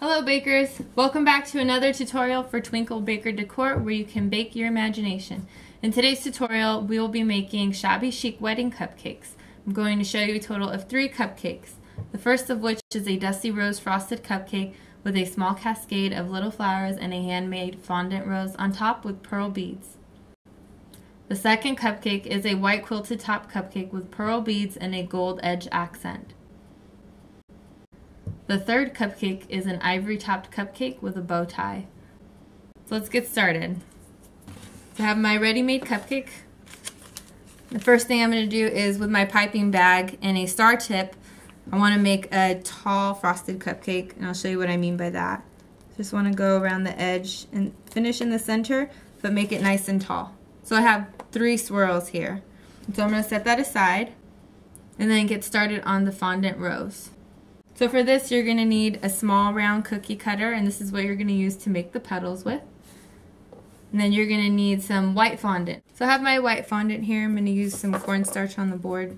Hello bakers! Welcome back to another tutorial for Twinkle Baker Decor where you can bake your imagination. In today's tutorial we will be making shabby chic wedding cupcakes. I'm going to show you a total of 3 cupcakes. The first of which is a dusty rose frosted cupcake with a small cascade of little flowers and a handmade fondant rose on top with pearl beads. The second cupcake is a white quilted top cupcake with pearl beads and a gold edge accent. The third cupcake is an ivory topped cupcake with a bow tie. So let's get started. So I have my ready-made cupcake. The first thing I'm going to do is with my piping bag and a star tip, I want to make a tall frosted cupcake, and I'll show you what I mean by that. Just want to go around the edge and finish in the center, but make it nice and tall. So I have 3 swirls here. So I'm going to set that aside and then get started on the fondant rose. So for this you're going to need a small round cookie cutter, and this is what you're going to use to make the petals with. And then you're going to need some white fondant. So I have my white fondant here. I'm going to use some cornstarch on the board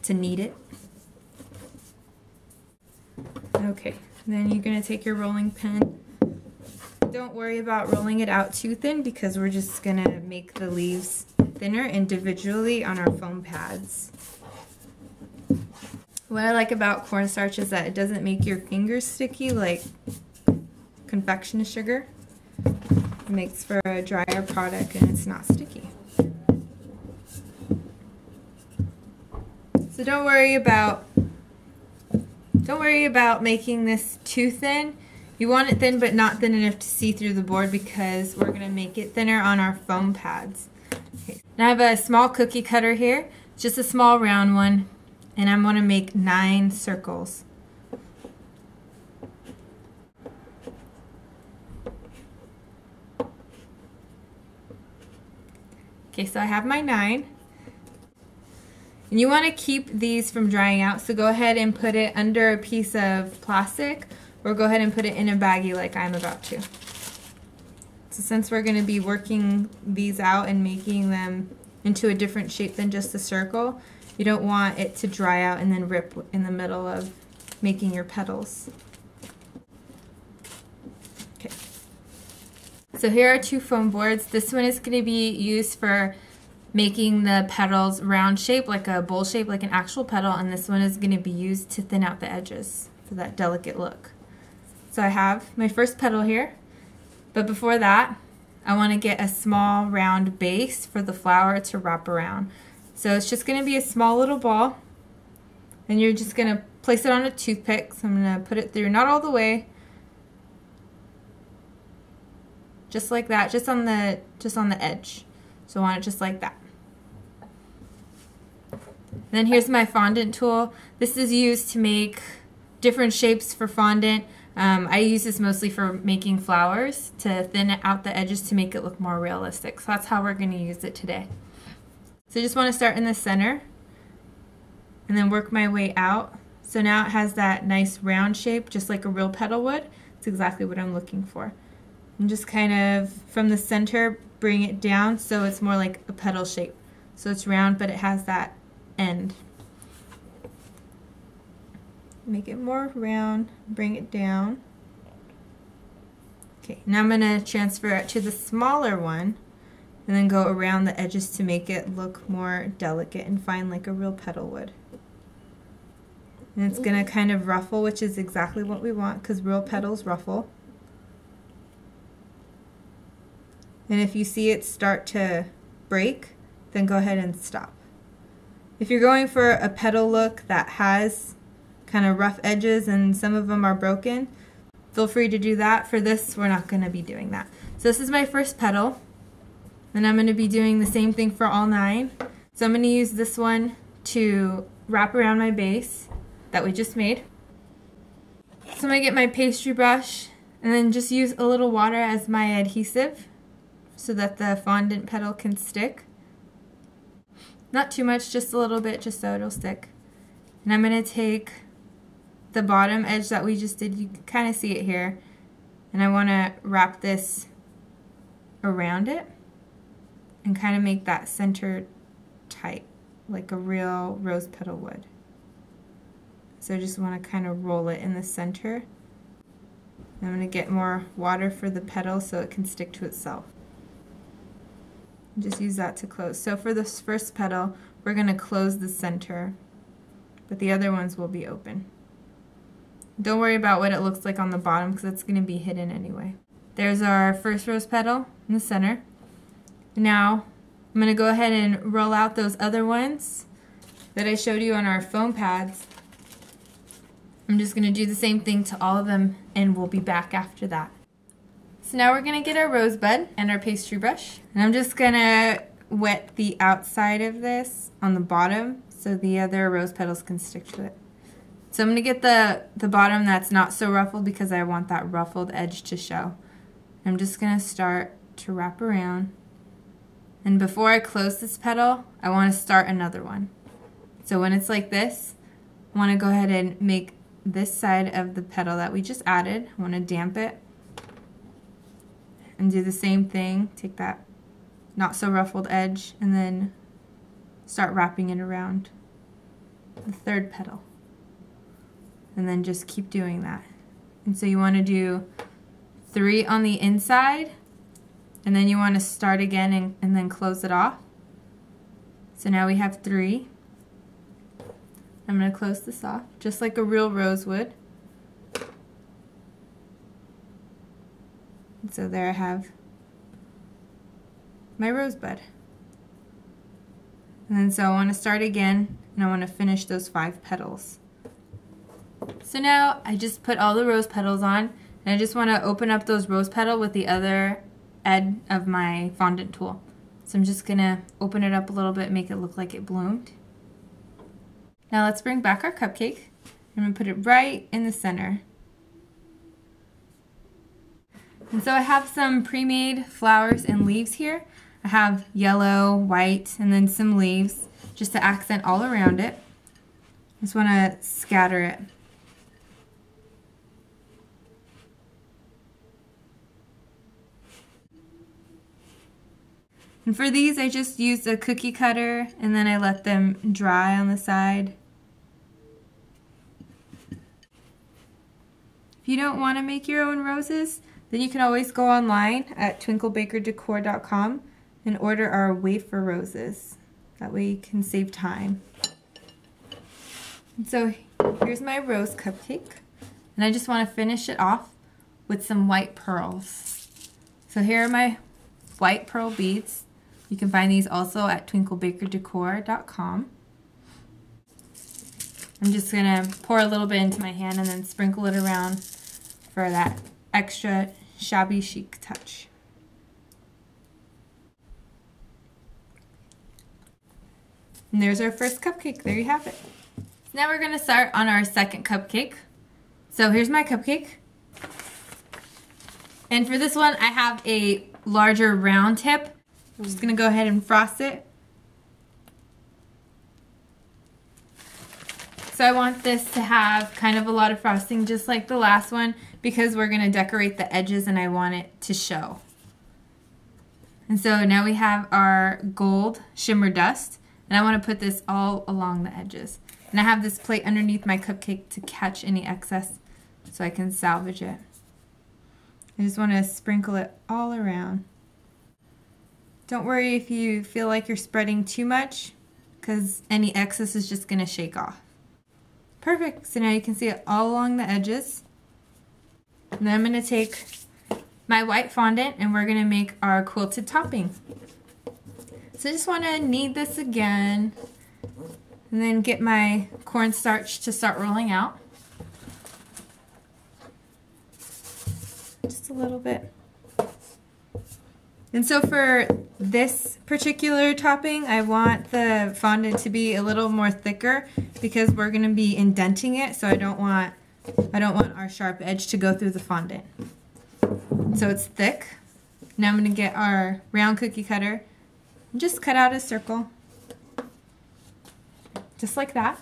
to knead it. Okay, then you're going to take your rolling pin. Don't worry about rolling it out too thin because we're just going to make the leaves thinner individually on our foam pads. What I like about cornstarch is that it doesn't make your fingers sticky like confection sugar. It makes for a drier product and it's not sticky. So don't worry about making this too thin. You want it thin but not thin enough to see through the board because we're going to make it thinner on our foam pads. Okay. Now I have a small cookie cutter here, just a small round one. And I'm going to make 9 circles. Okay, so I have my 9. And you want to keep these from drying out, so go ahead and put it under a piece of plastic or go ahead and put it in a baggie like I'm about to. So since we're going to be working these out and making them into a different shape than just a circle, you don't want it to dry out and then rip in the middle of making your petals. Okay. So here are 2 foam boards. This one is going to be used for making the petals round shape, like a bowl shape, like an actual petal, and this one is going to be used to thin out the edges for that delicate look. So I have my first petal here, but before that, I want to get a small round base for the flower to wrap around. So it's just going to be a small little ball, and you're just going to place it on a toothpick. So I'm going to put it through, not all the way, just like that, just on the edge. So I want it just like that. Then here's my fondant tool. This is used to make different shapes for fondant. I use this mostly for making flowers to thin out the edges to make it look more realistic. So that's how we're going to use it today. So I just want to start in the center and then work my way out. So now it has that nice round shape, just like a real petal would. It's exactly what I'm looking for. And just kind of from the center bring it down so it's more like a petal shape. So it's round but it has that end. Make it more round, bring it down. Okay, now I'm going to transfer it to the smaller one and then go around the edges to make it look more delicate and fine like a real petal would. And it's going to kind of ruffle, which is exactly what we want because real petals ruffle. And if you see it start to break, then go ahead and stop. If you're going for a petal look that has kind of rough edges and some of them are broken, feel free to do that. For this, we're not going to be doing that. So this is my first petal. And I'm going to be doing the same thing for all 9. So I'm going to use this one to wrap around my base that we just made. So I'm going to get my pastry brush and then just use a little water as my adhesive so that the fondant petal can stick. Not too much, just a little bit, just so it'll stick. And I'm going to take the bottom edge that we just did, you can kind of see it here, and I want to wrap this around it and kind of make that center tight like a real rose petal would. So I just want to kind of roll it in the center I'm going to get more water for the petal so it can stick to itself. Just use that to close. So for this first petal, we're going to close the center, but the other ones will be open. Don't worry about what it looks like on the bottom because it's going to be hidden anyway. There's our first rose petal in the center. Now I'm going to go ahead and roll out those other ones that I showed you on our foam pads. I'm just going to do the same thing to all of them and we'll be back after that. So now we're going to get our rosebud and our pastry brush. And I'm just going to wet the outside of this on the bottom so the other rose petals can stick to it. So I'm going to get the bottom that's not so ruffled because I want that ruffled edge to show. I'm just going to start to wrap around. And before I close this petal, I want to start another one. So when it's like this, I want to go ahead and make this side of the petal that we just added, I want to damp it and do the same thing. Take that not so ruffled edge and then start wrapping it around the third petal. And then just keep doing that. And so you want to do 3 on the inside and then you want to start again and then close it off. So now we have 3. I'm going to close this off just like a real rose would. And so there I have my rosebud. And then so I want to start again and I want to finish those 5 petals. So now I just put all the rose petals on and I just want to open up those rose petal with the other end of my fondant tool. So I'm just going to open it up a little bit, make it look like it bloomed. Now let's bring back our cupcake. I'm going to put it right in the center. And so I have some pre-made flowers and leaves here. I have yellow, white, and then some leaves just to accent all around it. Just want to scatter it. And for these, I just used a cookie cutter and then I let them dry on the side. If you don't want to make your own roses, then you can always go online at twinklebakerdecor.com and order our wafer roses. That way you can save time. And so here's my rose cupcake. And I just want to finish it off with some white pearls. So here are my white pearl beads. You can find these also at twinklebakerdecor.com. I'm just going to pour a little bit into my hand and then sprinkle it around for that extra shabby chic touch. And there's our first cupcake. There you have it. Now we're going to start on our second cupcake. So here's my cupcake. And for this one, I have a larger round tip. I'm just going to go ahead and frost it. So I want this to have kind of a lot of frosting just like the last one because we're going to decorate the edges and I want it to show. And so now we have our gold shimmer dust and I want to put this all along the edges. And I have this plate underneath my cupcake to catch any excess so I can salvage it. I just want to sprinkle it all around. Don't worry if you feel like you're spreading too much because any excess is just going to shake off. Perfect. So now you can see it all along the edges. And then I'm going to take my white fondant and we're going to make our quilted topping. So I just want to knead this again and then get my cornstarch to start rolling out. Just a little bit. And so for this particular topping, I want the fondant to be a little more thicker because we're going to be indenting it, so I don't want our sharp edge to go through the fondant. So it's thick. Now I'm going to get our round cookie cutter and just cut out a circle. Just like that.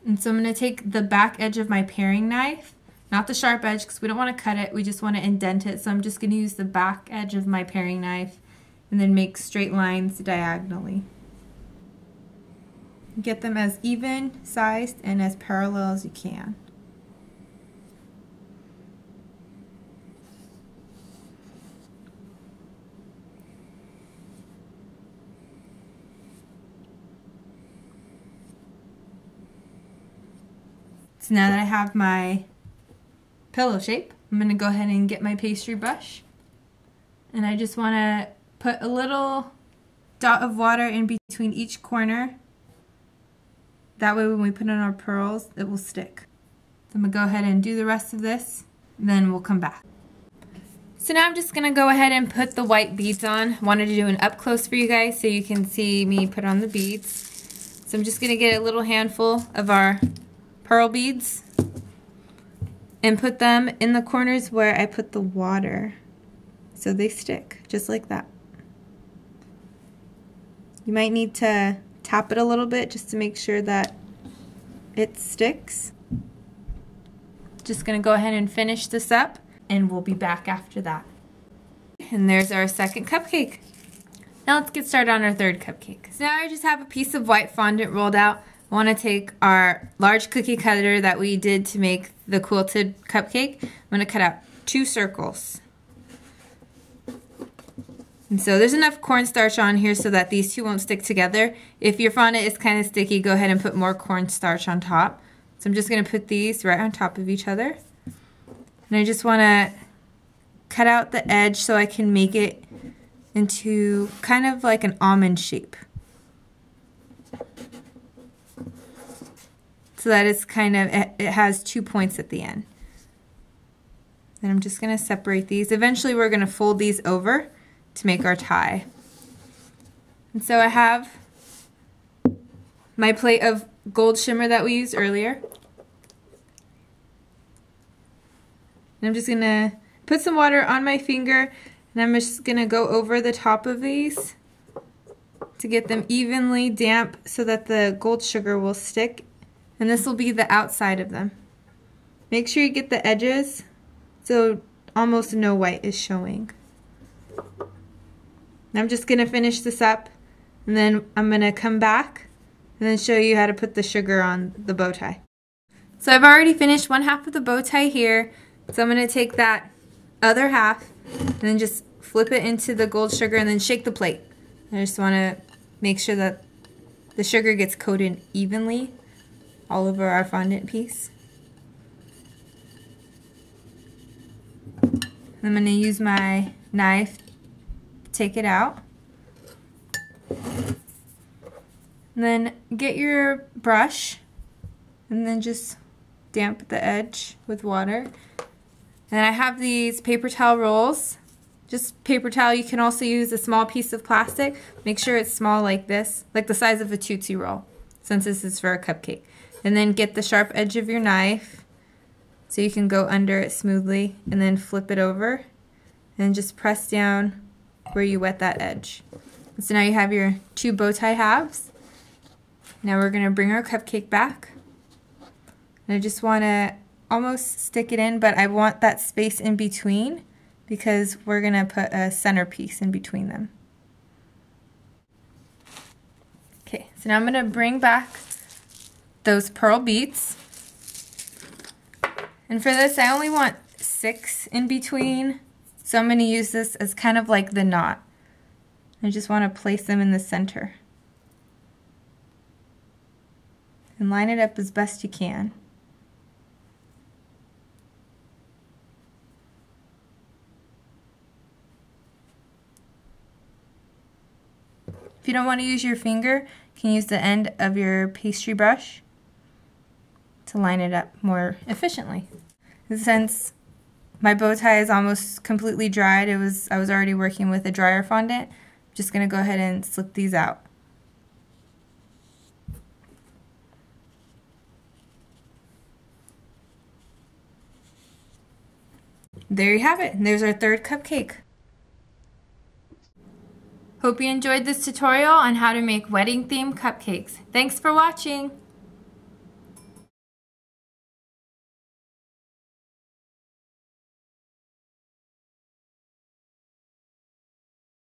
And so I'm going to take the back edge of my paring knife, not the sharp edge because we don't want to cut it, we just want to indent it. So I'm just going to use the back edge of my paring knife and then make straight lines diagonally. Get them as even sized and as parallel as you can. So now that I have my pillow shape, I'm going to go ahead and get my pastry brush. And I just want to put a little dot of water in between each corner. That way when we put in our pearls, it will stick. So I'm going to go ahead and do the rest of this, then we'll come back. So now I'm just going to go ahead and put the white beads on. I wanted to do an up close for you guys so you can see me put on the beads. So I'm just going to get a little handful of our pearl beads and put them in the corners where I put the water so they stick, just like that. You might need to tap it a little bit just to make sure that it sticks. Just going to go ahead and finish this up and we'll be back after that. And there's our second cupcake. Now let's get started on our third cupcake. So now I just have a piece of white fondant rolled out. I want to take our large cookie cutter that we did to make the quilted cupcake. I'm going to cut out 2 circles. And so there's enough cornstarch on here so that these two won't stick together. If your fondant is kind of sticky, go ahead and put more cornstarch on top. So I'm just going to put these right on top of each other. And I just want to cut out the edge so I can make it into kind of like an almond shape. So that it's kind of, it has 2 points at the end. Then I'm just going to separate these. Eventually we're going to fold these over to make our tie. And so I have my plate of gold shimmer that we used earlier. And I'm just going to put some water on my finger and I'm just going to go over the top of these to get them evenly damp so that the gold sugar will stick. And this will be the outside of them. Make sure you get the edges so almost no white is showing. Now I'm just going to finish this up and then I'm going to come back and then show you how to put the sugar on the bow tie. So I've already finished one half of the bow tie here. So I'm going to take that other half and then just flip it into the gold sugar and then shake the plate. I just want to make sure that the sugar gets coated evenly all over our fondant piece. I'm going to use my knife to take it out. And then get your brush and then just damp the edge with water. And I have these paper towel rolls. Just paper towel. You can also use a small piece of plastic. Make sure it's small like this, like the size of a Tootsie Roll, since this is for a cupcake. And then get the sharp edge of your knife so you can go under it smoothly and then flip it over and just press down where you wet that edge. And so now you have your 2 bow tie halves. Now we're going to bring our cupcake back. And I just want to almost stick it in, but I want that space in between because we're going to put a centerpiece in between them. Okay, so now I'm going to bring back those pearl beads. And for this, I only want 6 in between. So I'm going to use this as kind of like the knot. I just want to place them in the center. And line it up as best you can. If you don't want to use your finger, you can use the end of your pastry brush to line it up more efficiently. And since my bow tie is almost completely dried, I was already working with a dryer fondant, I'm just going to go ahead and slip these out. There you have it. And there's our third cupcake. Hope you enjoyed this tutorial on how to make wedding themed cupcakes. Thanks for watching!